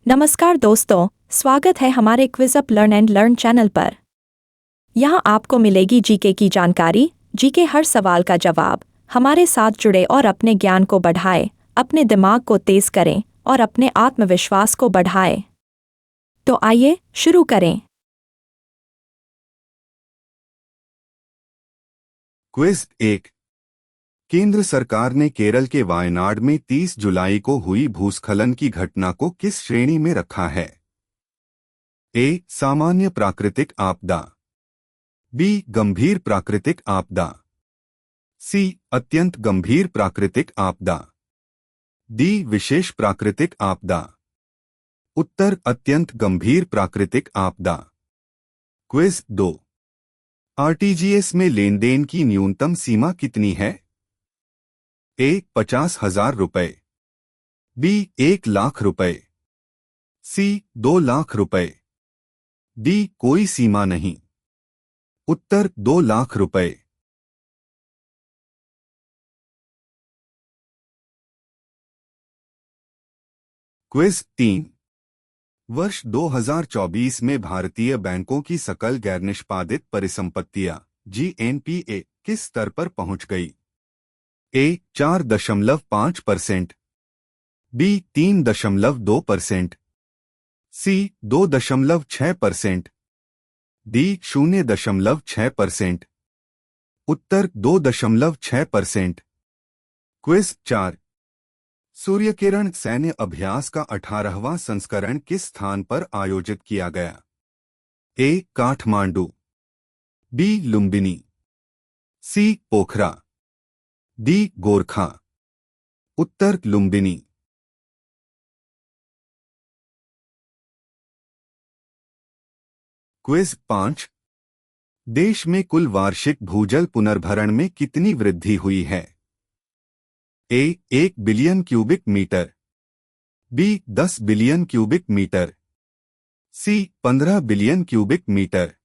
नमस्कार दोस्तों, स्वागत है हमारे quiz up learn and learn channel पर। यहाँ आपको मिलेगी जीके की जानकारी, जीके हर सवाल का जवाब। हमारे साथ जुड़े और अपने ज्ञान को बढ़ाएं, अपने दिमाग को तेज करें और अपने आत्मविश्वास को बढ़ाएं। तो आइए शुरू करें। क्विज 1। केंद्र सरकार ने केरल के वायनाड में 30 जुलाई को हुई भूस्खलन की घटना को किस श्रेणी में रखा है? ए. सामान्य प्राकृतिक आपदा, बी. गंभीर प्राकृतिक आपदा, सी. अत्यंत गंभीर प्राकृतिक आपदा, डी. विशेष प्राकृतिक आपदा। उत्तर अत्यंत गंभीर प्राकृतिक आपदा। क्विज 2। आरटीजीएस में लेनदेन की न्यूनतम सीमा कितनी है? ए. 50,000 रुपए, बी. 1 लाख रुपए, सी. 2 लाख रुपए, डी. कोई सीमा नहीं। उत्तर 2 लाख रुपए। क्विज 3। वर्ष 2024 में भारतीय बैंकों की सकल गैरनिष्पादित परिसंपत्तियां जीएनपीए किस स्तर पर पहुंच गई? ए. 4.5%, बी. 3.2%, सी. 2.6%, डी. 0.6%। उत्तर 2.6%। क्विज 4। सूर्यकिरण सैन्य अभ्यास का 18वां संस्करण किस स्थान पर आयोजित किया गया? ए. काठमांडू, बी. लुम्बिनी, सी. पोखरा, डी. गोरखा। उत्तर लुम्बिनी। क्विज 5। देश में कुल वार्षिक भूजल पुनर्भरण में कितनी वृद्धि हुई है? A. 1 billion cubic metre, B. 10 billion cubic metre, C. 15 billion cubic metre,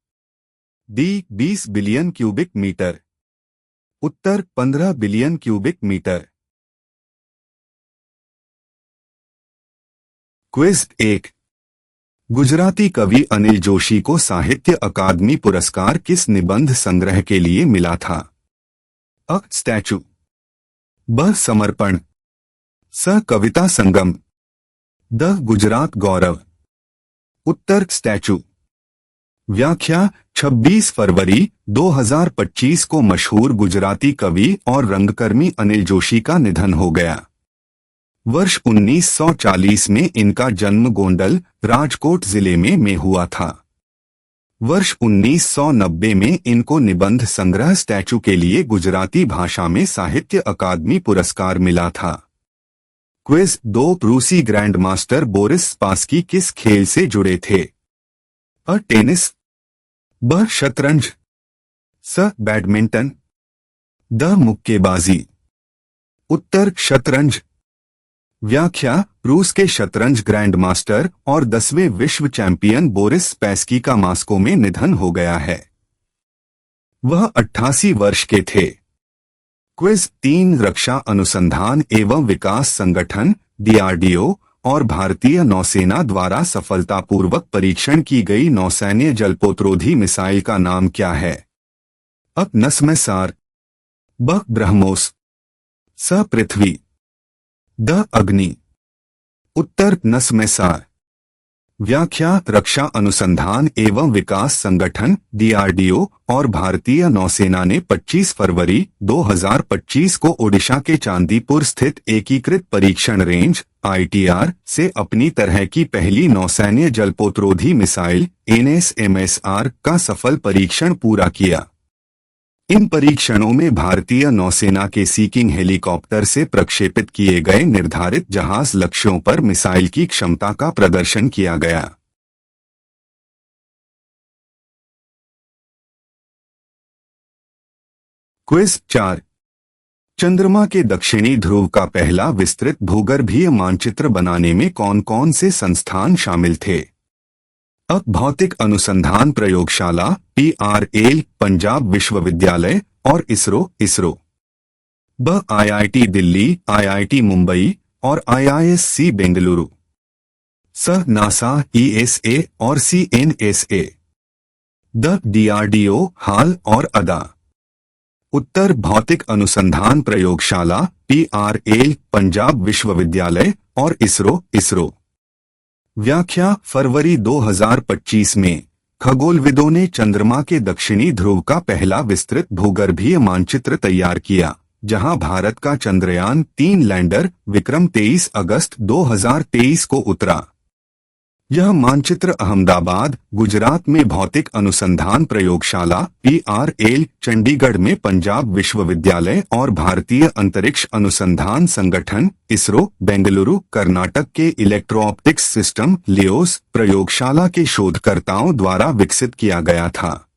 D. 20 billion cubic metre. उत्तर 15 billion cubic metre. Quiz 1। Gujarati कवि अनिल जोशी को साहित्य अकादमी पुरस्कार किस निबंध संग्रह के लिए मिला था? अ. स्टैचू, ब. समर्पण, स. कविता संगम, द. गुजरात गौरव। उत्तर स्टैचू। व्याख्या 26 फरवरी 2025 को मशहूर गुजराती कवि और रंगकर्मी अनिल जोशी का निधन हो गया। वर्ष 1940 में इनका जन्म गोंडल, राजकोट जिले में हुआ था। वर्ष 1990 में इनको निबंध संग्रह स्टैचू के लिए गुजराती भाषा में साहित्य अकादमी पुरस्कार मिला था। क्विज 2। रूसी ग्रैंड मास्टर बोरिस स्पासकी किस खेल से जुड़े थे? अ. टेनिस, ब. शतरंज, स. Badminton, the. मुक्केबाजी। उत्तर शतरंज। व्याख्या रूस के शतरंज ग्रैंड मास्टर और 10वें विश्व चैंपियन बोरिस स्पैसकी का मास्को में निधन हो गया है। वह 88 वर्ष के थे। क्विज 3। रक्षा अनुसंधान एवं विकास संगठन डीआरडीओ और भारतीय नौसेना द्वारा सफलतापूर्वक परीक्षण की गई नौसैन्य जलपोतरोधी मिसाइल का नाम क्या है? अ. नसमैसार, ब. ब्रह्मोस, स. पृथ्वी, द. अग्नि। उत्तर नसमैसार। व्याख्या रक्षा अनुसंधान एवं विकास संगठन डीआरडीओ और भारतीय नौसेना ने 25 फरवरी 2025 को ओडिशा के चांदीपुर स्थित एकीकृत परीक्षण रेंज आईटीआर से अपनी तरह की पहली नौसैन्य जलपोतरोधी मिसाइल एनएसएमएसआर का सफल परीक्षण पूरा किया। इन परीक्षणों में भारतीय नौसेना के सीकिंग हेलीकॉप्टर से प्रक्षेपित किए गए निर्धारित जहाज लक्ष्यों पर मिसाइल की क्षमता का प्रदर्शन किया गया। क्विज 4। चंद्रमा के दक्षिणी ध्रुव का पहला विस्तृत भूगर्भीय मानचित्र बनाने में कौन-कौन से संस्थान शामिल थे? अ. भौतिक अनुसंधान प्रयोगशाला PRL पंजाब विश्वविद्यालय और इसरो। ब. IIT दिल्ली, IIT मुंबई और IISc बेंगलुरु। स नासा, ESA और CNSA। द DRDO, हाल और अदा। उत्तर भौतिक अनुसंधान प्रयोगशाला PRA, पंजाब विश्वविद्यालय और इसरो। व्याख्या फरवरी 2025 में खगोलविदों ने चंद्रमा के दक्षिणी ध्रुव का पहला विस्तृत भूगर्भीय मानचित्र तैयार किया, जहां भारत का चंद्रयान 3 लैंडर विक्रम 23 अगस्त 2023 को उतरा। यह मानचित्र अहमदाबाद, गुजरात में भौतिक अनुसंधान प्रयोगशाला PRA, चंडीगढ़ में पंजाब विश्वविद्यालय और भारतीय अंतरिक्ष अनुसंधान संगठन इसरो, बेंगलुरु, कर्नाटक के इलेक्ट्रो-ऑप्टिक्स सिस्टम लियोस प्रयोगशाला के शोधकर्ताओं द्वारा विकसित किया गया था।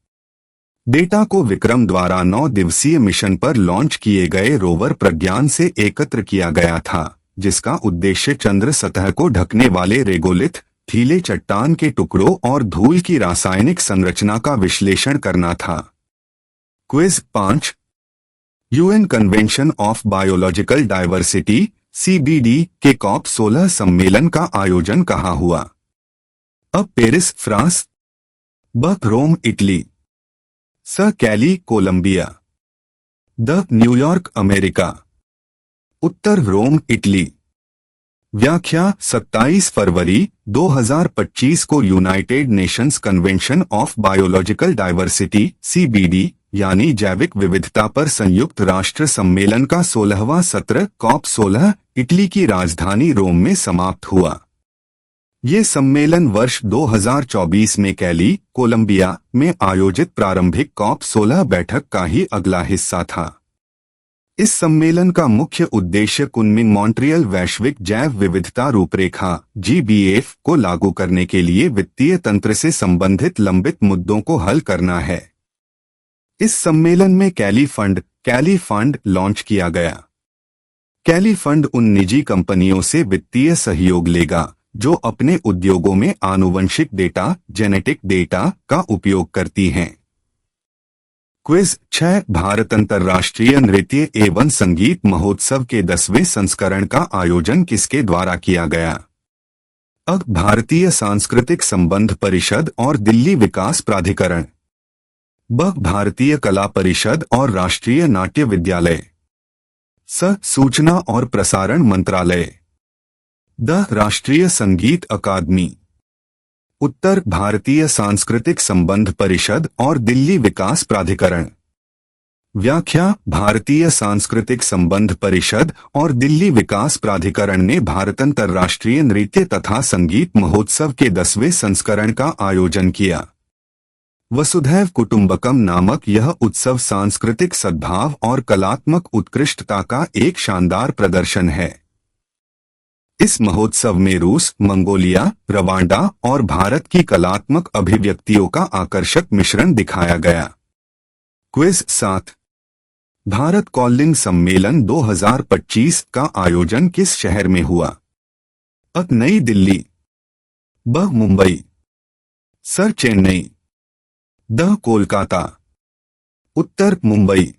डेटा को विक्रम द्वारा 9 दिवसीय मिशन पर लॉन्च किए गए रोवर प्रज्ञान से एकत्र किया गया था, जिसका उद्देश्य चंद्र सतह को ढकने वाले रेगोलिथ, ढीले चट्टान के टुकड़ों और धूल की रासायनिक संरचना का विश्लेषण करना था। Quiz 5। UN convention of biological diversity CBD के COP16 सम्मेलन का आयोजन कहाँ हुआ? अ पेरिस, फ्रांस। ब रोम, इटली। स कैली, कोलंबिया। द न्यूयॉर्क, अमेरिका। उत्तर रोम, इटली। व्याख्या 27 फरवरी 2025 को united nations convention of biological diversity CBD यानी जैविक विविधता पर संयुक्त राष्ट्र सम्मेलन का 16वां सत्र COP16 इटली की राजधानी रोम में समाप्त हुआ। ये सम्मेलन वर्ष 2024 में कैली, कोलंबिया में आयोजित प्रारंभिक COP16 बैठक का ही अगला हिस्सा था। इस सम्मेलन का मुख्य उद्देश्य कुनमिंग मॉन्ट्रियल वैश्विक जैव विविधता रूपरेखा GBF को लागू करने के लिए वित्तीय तंत्र से संबंधित लंबित मुद्दों को हल करना है। इस सम्मेलन में कैली फंड लॉन्च किया गया। कैली फंड उन निजी कंपनियों से वित्तीय सहयोग लेगा जो अपने उद्योगों में आनुवंशिक डेटा, जेनेटिक डेटा का उपयोग करती हैं। क्विज 6। भारत अंतर्राष्ट्रीय नृत्य एवं संगीत महोत्सव के 10वें संस्करण का आयोजन किसके द्वारा किया गया? अ भारतीय सांस्कृतिक संबंध परिषद और दिल्ली विकास प्राधिकरण। ब भारतीय कला परिषद और राष्ट्रीय नाट्य विद्यालय। स सूचना और प्रसारण मंत्रालय। द राष्ट्रीय संगीत अकादमी। उत्तर भारतीय सांस्कृतिक संबंध परिषद और दिल्ली विकास प्राधिकरण। व्याख्या भारतीय सांस्कृतिक संबंध परिषद और दिल्ली विकास प्राधिकरण ने भारत अंतर्राष्ट्रीय नृत्य तथा संगीत महोत्सव के 10वें संस्करण का आयोजन किया। वसुधैव कुटुंबकम नामक यह उत्सव सांस्कृतिक सद्भाव और कलात्मक उत्कृष्टता का एक शानदार प्रदर्शन है। इस महोत्सव में रूस, मंगोलिया, रवांडा और भारत की कलात्मक अभिव्यक्तियों का आकर्षक मिश्रण दिखाया गया। क्विज 7। भारत कॉलिंग सम्मेलन 2025 का आयोजन किस शहर में हुआ? अ नई दिल्ली। ब मुंबई। स चेन्नई। द कोलकाता। उत्तर मुंबई।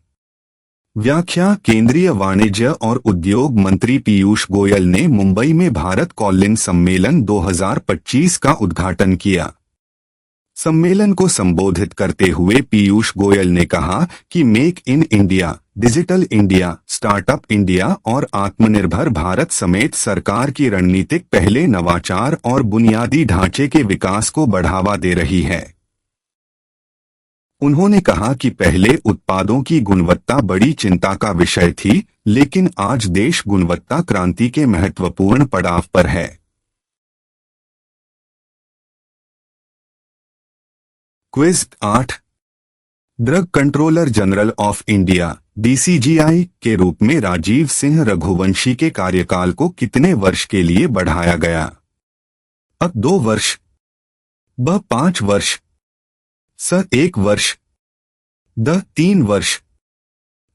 व्याख्या केंद्रीय वाणिज्य और उद्योग मंत्री पीयूष गोयल ने मुंबई में भारत कॉलिंग सम्मेलन 2025 का उद्घाटन किया। सम्मेलन को संबोधित करते हुए पीयूष गोयल ने कहा कि make in India, digital India, startup India और आत्मनिर्भर भारत समेत सरकार की रणनीतिक पहले नवाचार और बुनियादी ढांचे के विकास को बढ़ावा दे रही है। उन्होंने कहा कि पहले उत्पादों की गुणवत्ता बड़ी चिंता का विषय थी, लेकिन आज देश गुणवत्ता क्रांति के महत्वपूर्ण पड़ाव पर है। Quiz 8। Drug controller general of India DCGI के रूप में राजीव सिंह रघुवंशी के कार्यकाल को कितने वर्ष के लिए बढ़ाया गया? अ 2 वर्ष। ब 5 वर्ष। स 1 वर्ष। द 3 वर्ष।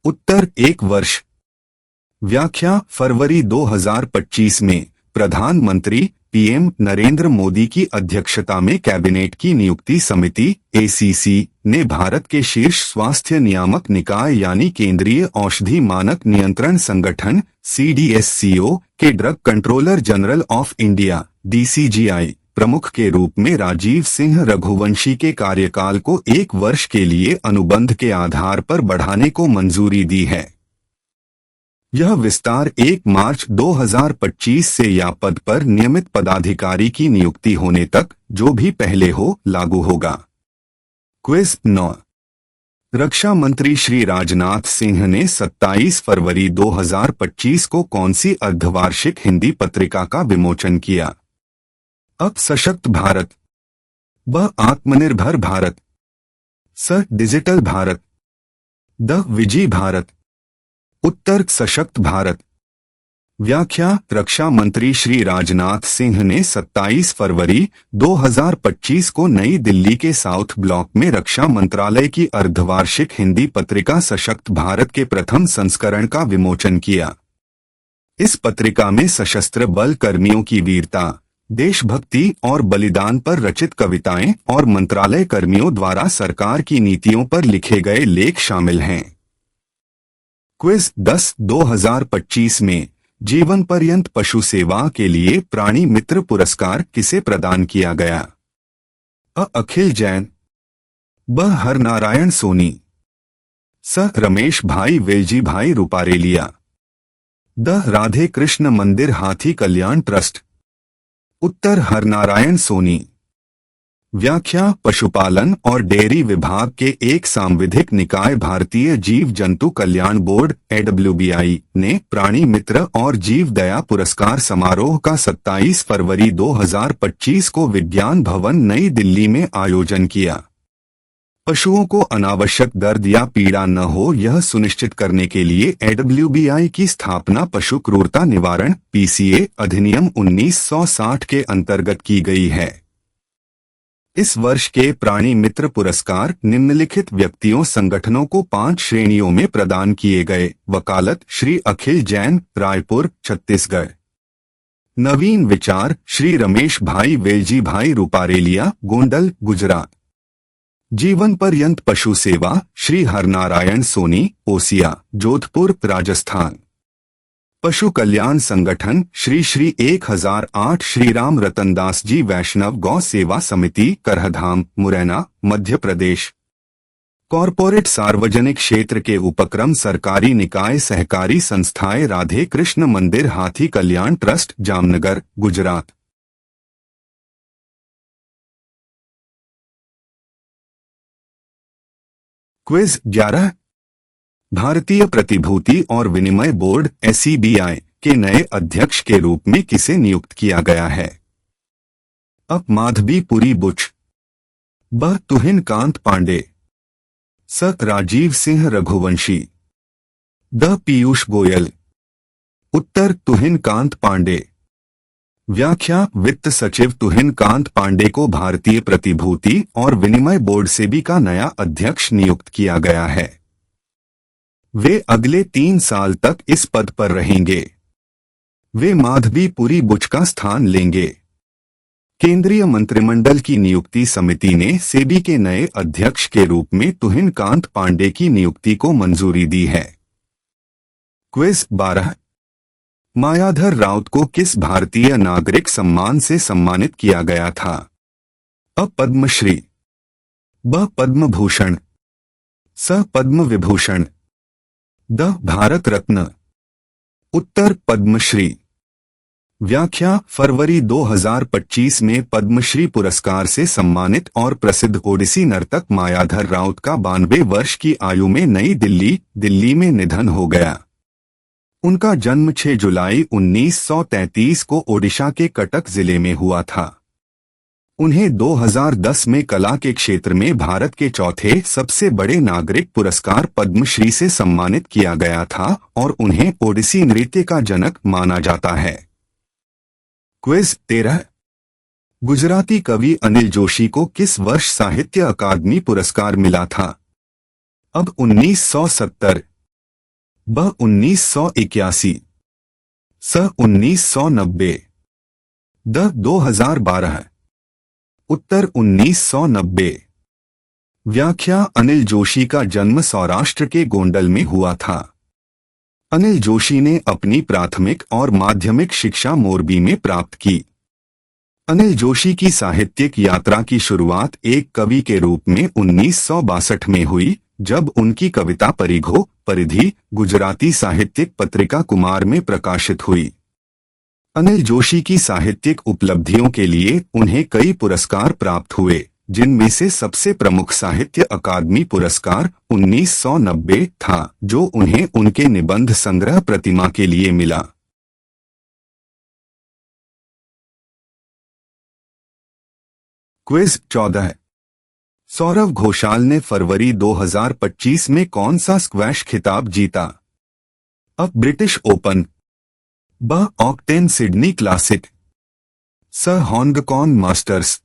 उत्तर 1 वर्ष। व्याख्या फरवरी 2025 में प्रधानमंत्री पीएम नरेंद्र मोदी की अध्यक्षता में कैबिनेट की नियुक्ति समिति एसीसी ने भारत के शीर्ष स्वास्थ्य नियामक निकाय यानी केंद्रीय औषधि मानक नियंत्रण संगठन सीडीएससीओ के drug controller general of India DCGI प्रमुख के रूप में राजीव सिंह रघुवंशी के कार्यकाल को 1 वर्ष के लिए अनुबंध के आधार पर बढ़ाने को मंजूरी दी है। यह विस्तार 1 मार्च 2025 से या पद पर नियमित पदाधिकारी की नियुक्ति होने तक जो भी पहले हो लागू होगा। क्विज 9। रक्षा मंत्री श्री राजनाथ सिंह ने 27 फरवरी 2025 को कौन सी अर्धवार्षिक हिंदी पत्रिका का विमोचन किया? अब सशक्त भारत, ब आत्मनिर्भर भारत, स डिजिटल भारत, द विजयी भारत, उत्तर सशक्त भारत। व्याख्या। रक्षा मंत्री श्री राजनाथ सिंह ने 27 फरवरी 2025 को नई दिल्ली के साउथ ब्लॉक में रक्षा मंत्रालय की अर्धवार्षिक हिंदी पत्रिका सशक्त भारत के प्रथम संस्करण का विमोचन किया। इस पत्रिका में सशस्त्र बल कर्मियों की वीरता, देशभक्ति और बलिदान पर रचित कविताएं और मंत्रालय कर्मियों द्वारा सरकार की नीतियों पर लिखे गए लेख शामिल हैं। क्विज 10। 2025 में जीवन पर्यंत पशु सेवा के लिए प्राणी मित्र पुरस्कार किसे प्रदान किया गया? अ अखिल जैन, ब हरनारायण सोनी, स रमेश भाई वेलजी भाई रूपारेलिया, द राधे कृष्ण मंदिर हाथी कल्याण ट्रस्ट, उत्तर हरनारायण सोनी। व्याख्या। पशुपालन और डेयरी विभाग के एक सांविधिक निकाय भारतीय जीव जंतु कल्याण बोर्ड AWBI ने प्राणी मित्र और जीव दया पुरस्कार समारोह का 27 फरवरी 2025 को विज्ञान भवन नई दिल्ली में आयोजन किया। पशुओं को अनावश्यक दर्द या पीड़ा न हो यह सुनिश्चित करने के लिए AWBI की स्थापना पशु क्रूरता निवारण PCA अधिनियम 1960 के अंतर्गत की गई है। इस वर्ष के प्राणी मित्र पुरस्कार निम्नलिखित व्यक्तियों संगठनों को 5 श्रेणियों में प्रदान किए गए। वकालत श्री अखिल जैन, रायपुर, छत्तीसगढ़। नवीन विचार श्री रमेश भाई वेलजी भाई रूपारेलिया, गोंडल, गुजरात। जीवन पर्यंत पशु सेवा श्री हरनारायण सोनी, ओसिया, जोधपुर, राजस्थान। पशु कल्याण संगठन श्री 1008 श्री राम रतनदास जी वैष्णव गौ सेवा समिति, करहधाम, मुरैना, मध्य प्रदेश। कॉरपोरेट सार्वजनिक क्षेत्र के उपक्रम सरकारी निकाय सहकारी संस्थाएं राधे कृष्ण मंदिर हाथी कल्याण ट्रस्ट, जामनगर, गुजरात। क्विज 11। भारतीय प्रतिभूति और विनिमय बोर्ड SEBI के नए अध्यक्ष के रूप में किसे नियुक्त किया गया है? अ माधवी पुरी बुच, ब तुहिन कांत पांडे, स राजीव सिंह रघुवंशी, द पीयूष गोयल, उत्तर तुहिन कांत पांडे। व्याख्या। वित्त सचिव तुहिन कांत पांडे को भारतीय प्रतिभूति और विनिमय बोर्ड SEBI का नया अध्यक्ष नियुक्त किया गया है। वे अगले 3 साल तक इस पद पर रहेंगे। वे माधवी पुरी बुच का स्थान लेंगे। केंद्रीय मंत्रिमंडल की नियुक्ति समिति ने SEBI के नए अध्यक्ष के रूप में तुहिन कांत पांडे की नियुक्ति को मंजूरी दी है। क्विज 12। मायाधर राउत को किस भारतीय नागरिक सम्मान से सम्मानित किया गया था? अ पद्मश्री, ब पद्म भूषण, स पद्म विभूषण, द भारत रत्न, उत्तर पद्मश्री। व्याख्या। फरवरी 2025 में पद्मश्री पुरस्कार से सम्मानित और प्रसिद्ध ओडिसी नर्तक मायाधर राउत का 92 वर्ष की आयु में नई दिल्ली में निधन हो गया। उनका जन्म 6 जुलाई 1933 को ओडिशा के कटक जिले में हुआ था। उन्हें 2010 में कला के क्षेत्र में भारत के चौथे सबसे बड़े नागरिक पुरस्कार पद्मश्री से सम्मानित किया गया था और उन्हें ओडिसी नृत्य का जनक माना जाता है। क्विज 13। गुजराती कवि अनिल जोशी को किस वर्ष साहित्य अकादमी पुरस्कार मिला था? अब 1970, ब 1981, स 1990, द 2012। उत्तर 1990। व्याख्या अनिल जोशी का जन्म सौराष्ट्र के गोंडल में हुआ था। अनिल जोशी ने अपनी प्राथमिक और माध्यमिक शिक्षा मोरबी में प्राप्त की। अनिल जोशी की साहित्यिक यात्रा की शुरुआत एक कवि के रूप में 1962 में हुई, जब उनकी कविता परिघो परिधि गुजराती साहित्यिक पत्रिका कुमार में प्रकाशित हुई। अनिल जोशी की साहित्यिक उपलब्धियों के लिए उन्हें कई पुरस्कार प्राप्त हुए, जिनमें से सबसे प्रमुख साहित्य अकादमी पुरस्कार 1990 था, जो उन्हें उनके निबंध संग्रह प्रतिमा के लिए मिला। क्विज 14। सौरव घोषाल ने फरवरी 2025 में कौन सा स्क्वैश खिताब जीता? अ ब्रिटिश ओपन, ब ऑक्टेन सिडनी क्लासिक, स Hong Kong masters,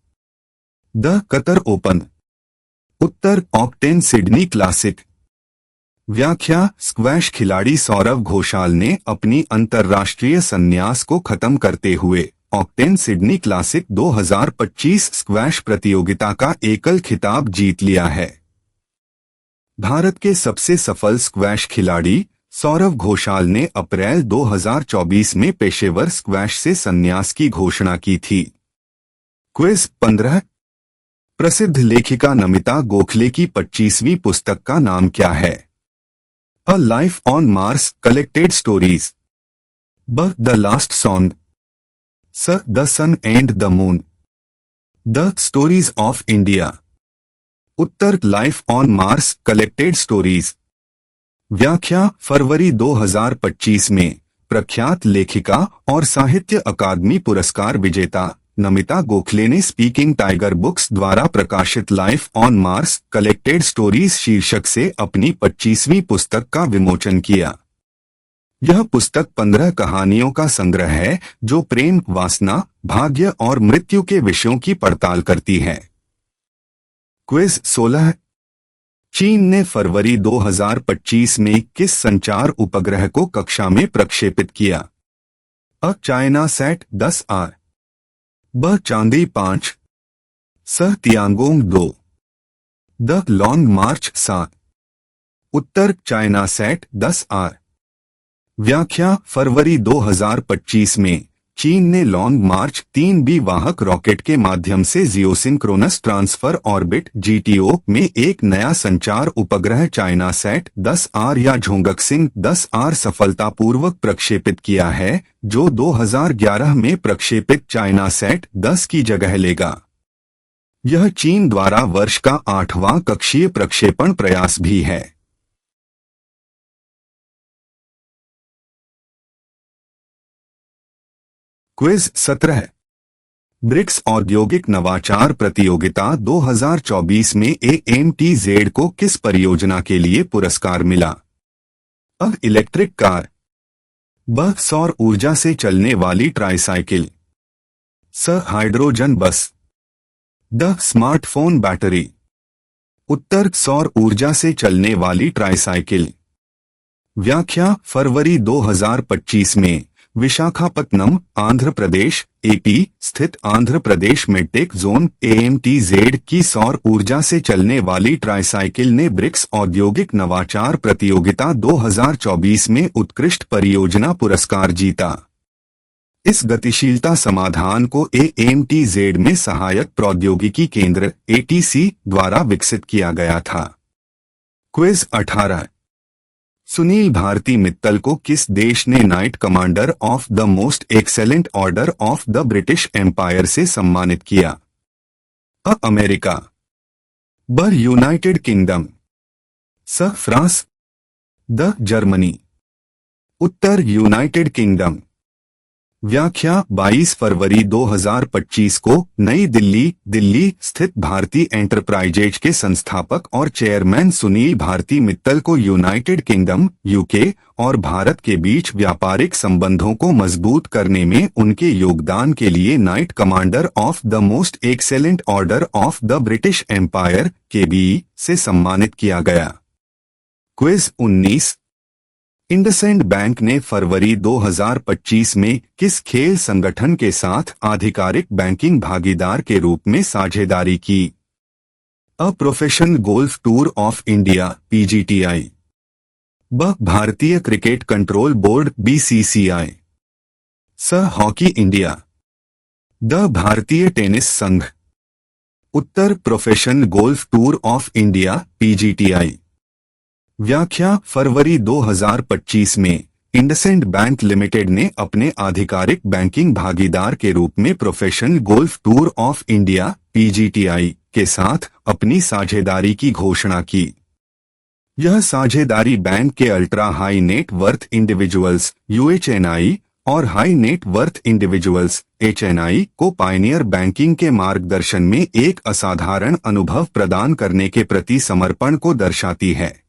the Qatar open. Uttar octane Sydney classic. व्याख्या स्क्वैश खिलाड़ी सौरव घोषाल ने अपनी अंतर्राष्ट्रीय संन्यास को खत्म करते हुए ऑक्टेन सिडनी क्लासिक 2025 स्क्वैश प्रतियोगिता का एकल खिताब जीत लिया है। भारत के सबसे सफल स्क्वैश खिलाड़ी सौरव घोषाल ने अप्रैल 2024 में पेशेवर स्क्वैश से संन्यास की घोषणा की थी। क्विज 15। प्रसिद्ध लेखिका नमिता गोखले की 25वीं पुस्तक का नाम क्या है? अ life on Mars collected stories, ब द लास्ट सॉन्ग, स the sun and the moon, द स्टोरीज ऑफ इंडिया। उत्तर life on Mars collected stories. व्याख्या फरवरी 2025 में प्रख्यात लेखिका और साहित्य अकादमी पुरस्कार विजेता नमिता गोखले ने स्पीकिंग टाइगर बुक्स द्वारा प्रकाशित life on Mars collected stories शीर्षक से अपनी 25वीं पुस्तक का विमोचन किया। यह पुस्तक 15 कहानियों का संग्रह है, जो प्रेम, वासना, भाग्य और मृत्यु के विषयों की पड़ताल करती है। क्विज 16। चीन ने फरवरी 2025 में किस संचार उपग्रह को कक्षा में प्रक्षेपित किया? अ चाइना सैट 10R, ब चांदी 5, स तियांगोंग 2, द लॉन्ग मार्च 7। उत्तर चाइना सैट 10R। व्याख्या फरवरी 2025 में चीन ने लॉन्ग मार्च 3B वाहक रॉकेट के माध्यम से जियोसिंक्रोनस ट्रांसफर ऑर्बिट (GTO) में एक नया संचार उपग्रह चाइना सैट 10R या झोंगक्सिंग 10R सफलतापूर्वक प्रक्षेपित किया है, जो 2011 में प्रक्षेपित चाइना सैट 10 की जगह लेगा। यह चीन द्वारा वर्ष का 8वां कक्षीय प्रक्षेपण प्रयास भी है। क्विज 17। ब्रिक्स औद्योगिक नवाचार प्रतियोगिता 2024 में AMTZ को किस परियोजना के लिए पुरस्कार मिला? अ इलेक्ट्रिक कार, ब सौर ऊर्जा से चलने वाली ट्राइसाइकिल, स हाइड्रोजन बस, द स्मार्टफोन बैटरी। उत्तर सौर ऊर्जा से चलने वाली ट्राइसाइकिल। व्याख्या फरवरी 2025 में विशाखापत्तनम, आंध्र प्रदेश (AP) स्थित Andhra Pradesh medtech zone AMTZ की सौर ऊर्जा से चलने वाली ट्राइसाइकिल ने ब्रिक्स औद्योगिक नवाचार प्रतियोगिता 2024 में उत्कृष्ट परियोजना पुरस्कार जीता। इस गतिशीलता समाधान को AMTZ में सहायक प्रौद्योगिकी केंद्र ATC द्वारा विकसित किया गया था। क्विज 18। सुनील भारती मित्तल को किस देश ने Knight Commander of the Most Excellent Order of the British Empire से सम्मानित किया? अ अमेरिका, ब यूनाइटेड किंगडम, स फ्रांस, द जर्मनी। उत्तर यूनाइटेड किंगडम। व्याख्या 22 फरवरी 2025 को नई दिल्ली स्थित भारती एंटरप्राइजेज के संस्थापक और चेयरमैन सुनील भारती मित्तल को यूनाइटेड किंगडम (UK) और भारत के बीच व्यापारिक संबंधों को मजबूत करने में उनके योगदान के लिए Knight Commander of the Most Excellent Order of the British Empire (KBE) से सम्मानित किया गया। क्विज 19। इंडसइंड बैंक ने फरवरी 2025 में किस खेल संगठन के साथ आधिकारिक बैंकिंग भागीदार के रूप में साझेदारी की? अ professional golf tour of India (PGTI), ब भारतीय क्रिकेट कंट्रोल बोर्ड (BCCI), स हॉकी इंडिया, द भारतीय टेनिस संघ। उत्तर professional golf tour of India (PGTI). व्याख्या फरवरी 2025 में इंडसइंड बैंक लिमिटेड ने अपने आधिकारिक बैंकिंग भागीदार के रूप में professional golf tour of India (PGTI) के साथ अपनी साझेदारी की घोषणा की। यह साझेदारी बैंक के ultra high net worth individuals (UHNI) और high net worth individuals (HNI) को पायनियर बैंकिंग के मार्गदर्शन में एक असाधारण अनुभव प्रदान करने के प्रति समर्पण को दर्शाती है।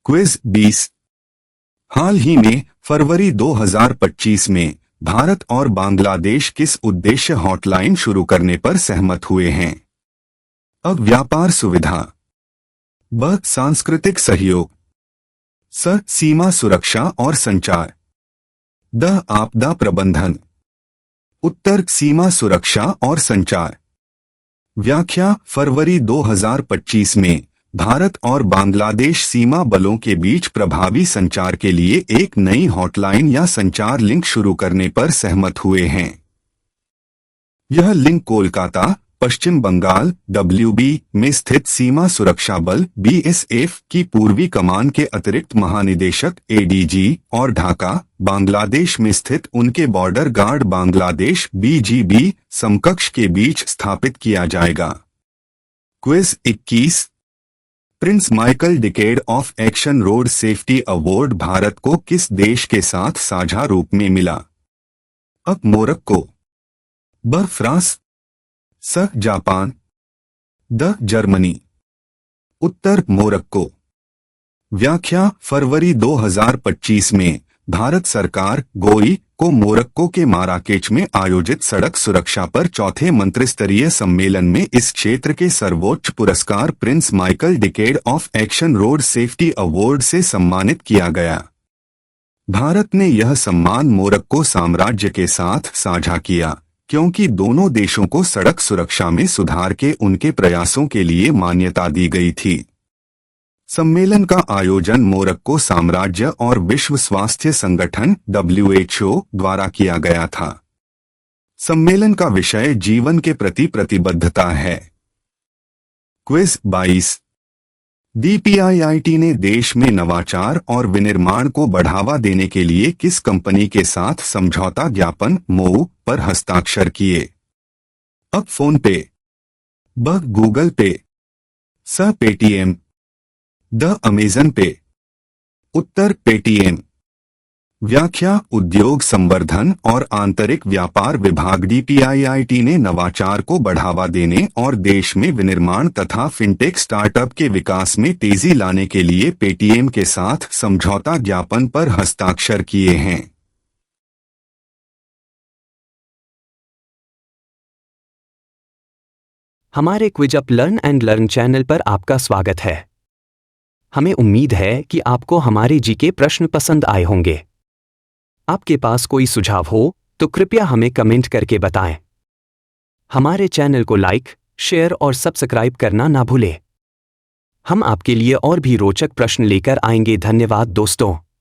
क्विज 20। हाल ही में फरवरी 2025 में भारत और बांग्लादेश किस उद्देश्य हॉटलाइन शुरू करने पर सहमत हुए हैं? अ व्यापार सुविधा, ब सांस्कृतिक सहयोग, स सीमा सुरक्षा और संचार, द आपदा प्रबंधन। उत्तर सीमा सुरक्षा और संचार। व्याख्या फरवरी 2025 में भारत और बांग्लादेश सीमा बलों के बीच प्रभावी संचार के लिए एक नई हॉटलाइन या संचार लिंक शुरू करने पर सहमत हुए हैं। यह लिंक कोलकाता, पश्चिम बंगाल (WB) में स्थित सीमा सुरक्षा बल (BSF) की पूर्वी कमान के अतिरिक्त महानिदेशक (ADG) और ढाका, बांग्लादेश में स्थित उनके बॉर्डर गार्ड बांग्लादेश (BGB) समकक्ष के बीच स्थापित किया जाएगा। Quiz 21। Prince Michael decade of action road safety award Bharat को किस देश के साथ साझा रूप में मिला? अ मोरक्को, ब फ्रांस, स Japan, the Germany. Uttar Morocco. व्याख्या फरवरी 2025 में भारत सरकार गोई को मोरक्को के माराकेच में आयोजित सड़क सुरक्षा पर चौथे मंत्रिस्तरीय सम्मेलन में इस क्षेत्र के सर्वोच्च पुरस्कार Prince Michael decade of action road safety award से सम्मानित किया गया। भारत ने यह सम्मान मोरक्को साम्राज्य के साथ साझा किया क्योंकि दोनों देशों को सड़क सुरक्षा में सुधार के उनके प्रयासों के लिए मान्यता दी गई थी। सम्मेलन का आयोजन मोरक्को साम्राज्य और विश्व स्वास्थ्य संगठन WHO द्वारा किया गया था। सम्मेलन का विषय जीवन के प्रति प्रतिबद्धता है। क्विज 22। DPIIT ने देश में नवाचार और विनिर्माण को बढ़ावा देने के लिए किस कंपनी के साथ समझौता ज्ञापन (MOU) पर हस्ताक्षर किए? अ फोन पे, ब गूगल पे, स पेटीएम, द अमेजन पे। उत्तर पेटीएम। व्याख्या उद्योग संवर्धन और आंतरिक व्यापार विभाग DPIIT ने नवाचार को बढ़ावा देने और देश में विनिर्माण तथा फिनटेक स्टार्टअप के विकास में तेजी लाने के लिए पेटीएम के साथ समझौता ज्ञापन पर हस्ताक्षर किए हैं। हमारे quiz up learn and learn channel पर आपका स्वागत है। हमें उम्मीद है कि आपको हमारे जीके प्रश्न पसंद आए होंगे। आपके पास कोई सुझाव हो तो कृपया हमें कमेंट करके बताएं। हमारे चैनल को लाइक, शेयर और सब्सक्राइब करना ना भूलें। हम आपके लिए और भी रोचक प्रश्न लेकर आएंगे। धन्यवाद दोस्तों।